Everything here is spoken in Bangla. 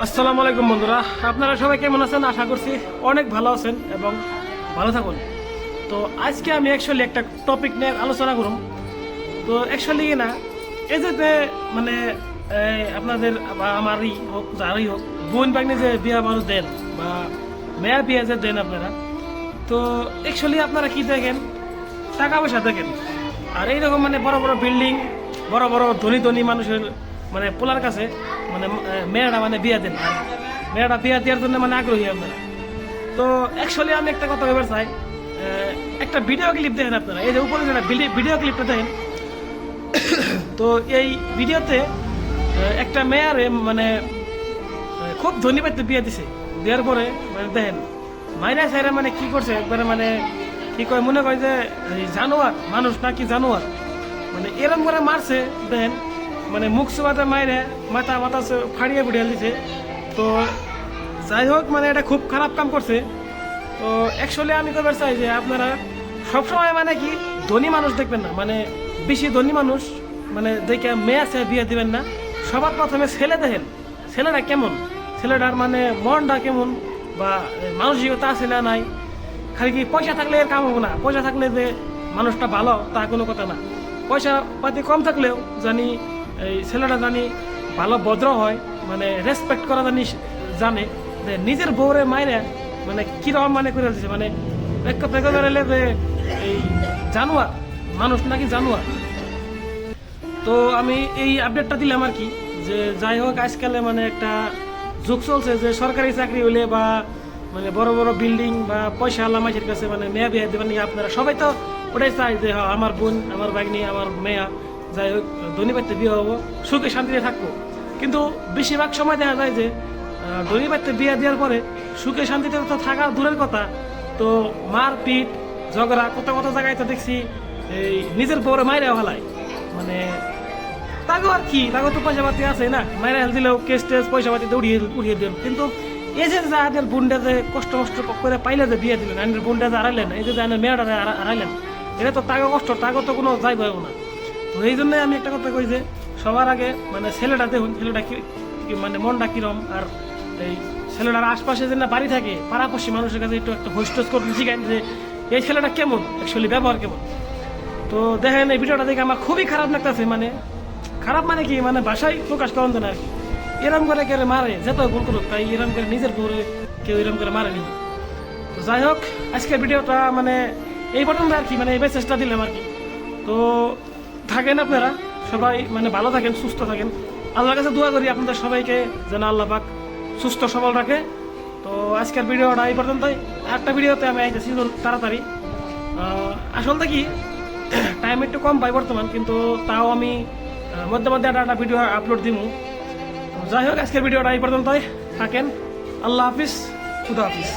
আসসালামু আলাইকুম বন্ধুরা, আপনারা সবাই কেমন আছেন? আশা করছি অনেক ভালো আছেন এবং ভালো থাকুন। তো আজকে আমি অ্যাকচুয়ালি একটা টপিক নিয়ে আলোচনা করুন। তো অ্যাকচুয়ালি না, এই যে মানে আপনাদের বা আমারই হোক যারই হোক বোন বাগনি যে বিয়া মানুষ দেন বা মেয়া বিয়া যে দেন আপনারা, তো অ্যাকচুয়ালি আপনারা কি দেখেন? টাকা পয়সা দেখেন। আর এইরকম মানে বড় বড় বিল্ডিং, বড় বড় ধনী ধনী মানুষের মানে পোলার কাছে মানে মেয়েরা মানে বিয়া দেন, আর মেয়েরা বিয়া দেওয়ার জন্য মানে আগ্রহী আপনারা। তো অ্যাকচুয়ালি আমি একটা কথা বলতে চাই, একটা ভিডিও ক্লিপ দেখেন আপনারা, এই যে উপরে যেটা ভিডিও ক্লিপটা দেখেন। তো এই ভিডিওতে একটা মেয়ারে মানে খুব ধনী পাইতে বিয়ে দিছে, দেওয়ার পরে মানে দেখেন মাইরা সাইরা মানে কি করছে একবারে মানে কি কয় মনে কয় যে জানোয়ার মানুষ নাকি জানোয়ার, মানে এরম করে মারছে দেখেন, মানে মুখ সুবাতে মাইরে মাথা মাথা ফাড়িয়ে ফুটিয়ে দিছে। তো যাই হোক, মানে এটা খুব খারাপ কাম করছে। তো অ্যাকচুয়ালি আমি কবার চাই যে আপনারা সবসময় মানে কি ধনী মানুষ দেখবেন না, মানে বেশি ধনী মানুষ মানে দেখে মেয়ে আছে বিয়ে দিবেন না। সবার প্রথমে ছেলে দেখেন, ছেলেটা কেমন, ছেলেটার মানে মনটা কেমন বা মানসিকতা আছে না নাই। খালি কি পয়সা থাকলে এর কাম হবো না, পয়সা থাকলে যে মানুষটা ভালো তা কোনো কথা না। পয়সা পাতি কম থাকলেও জানি এই ছেলেটা জানি ভালো ভদ্র হয়, মানে রেসপেক্ট করা জানি জানে, যে নিজের বউরে মাইরে মানে কিরকম মানে করে দিচ্ছে, মানে এক কথা বেরোলে যে এই জানোয়ার মানুষ নাকি জানোয়ার। তো আমি এই আপডেটটা দিলাম আর কি, যে যাই হোক আজকালে মানে একটা যুগ চলছে যে সরকারি চাকরি হলে বা মানে বড় বড় বিল্ডিং বা পয়সা আল্লাহ মাসের কাছে মানে মেয়া বিয়ে দেবেন নিয়ে আপনারা সবাই তো ওটাই চাই যে আমার বোন আমার ভাগ্নি আমার মেয়া যাই হোক ধনী বাড়িতে বিয়ে হবো, সুখে শান্তিতে থাকবো। কিন্তু বেশিরভাগ সময় দেখা যায় যে ধনী বাড়িতে বিয়ে দেওয়ার পরে সুখে শান্তিতে তো থাকা দূরের কথা, তো মারপিট ঝগড়া কত কত জায়গায় তো দেখছি এই নিজের বউরে মাইরা হলায়, মানে তাগো আর কি তাগো তো পয়সা পাতি আছে না, মাইরা হেল দিলেও কেস টেস পয়সা পাতিতে উড়িয়ে দিল। কিন্তু এই যে যাদের বোনটা যে কষ্ট করে পাইলে যে বিয়ে দিলেন, আইনের বোনটা যে হারাইলেন, এই যে আইনের মেয়েটা হারাইলেন, এটা তো তাগো কষ্ট, তাগো তো কোনো যাই পাবো না। তো এই জন্যই আমি একটা কথা কই যে সবার আগে মানে ছেলেটা দেখুন, ছেলেটা কি মানে মনটা কিরম, আর এই ছেলেটার আশপাশে যে না বাড়ি থাকে পাড়াপড়শি মানুষের কাছে একটু একটা হোস্টেস করতে শিখাই যে এই ছেলেটা কেমন, অ্যাকচুয়ালি ব্যবহার কেমন। তো দেখেন এই ভিডিওটা দেখে আমার খুবই খারাপ লাগতেছে, মানে খারাপ মানে কি মানে ভাষায় প্রকাশ করেন না আর কি। এরম করে কেউ মারে যেত ভুল করুক, তাই এরম করে নিজের বউরে কেউ এরম করে মারেনি। তো যাই হোক আজকের ভিডিওটা মানে এই পর্যন্ত আর কি, মানে এই চেষ্টা দিলাম আর কি। তো থাকেন আপনারা সবাই মানে ভালো থাকেন, সুস্থ থাকেন। আল্লাহর কাছে দোয়া করি আপনাদের সবাইকে যেন আল্লাহ পাক সুস্থ সবল রাখে। তো আজকের ভিডিওটা এই পর্যন্তই। একটা ভিডিওতে আমি আইতেছি তাড়াতাড়ি, আসলটা কি টাইম একটু কম পাই বর্তমান, কিন্তু তাও আমি মধ্যে মধ্যে একটা ভিডিও আপলোড দিব। যাই হোক আজকের ভিডিওটা এই পর্যন্তই, থাকেন। আল্লাহ হাফিজ, খুদা হাফিজ।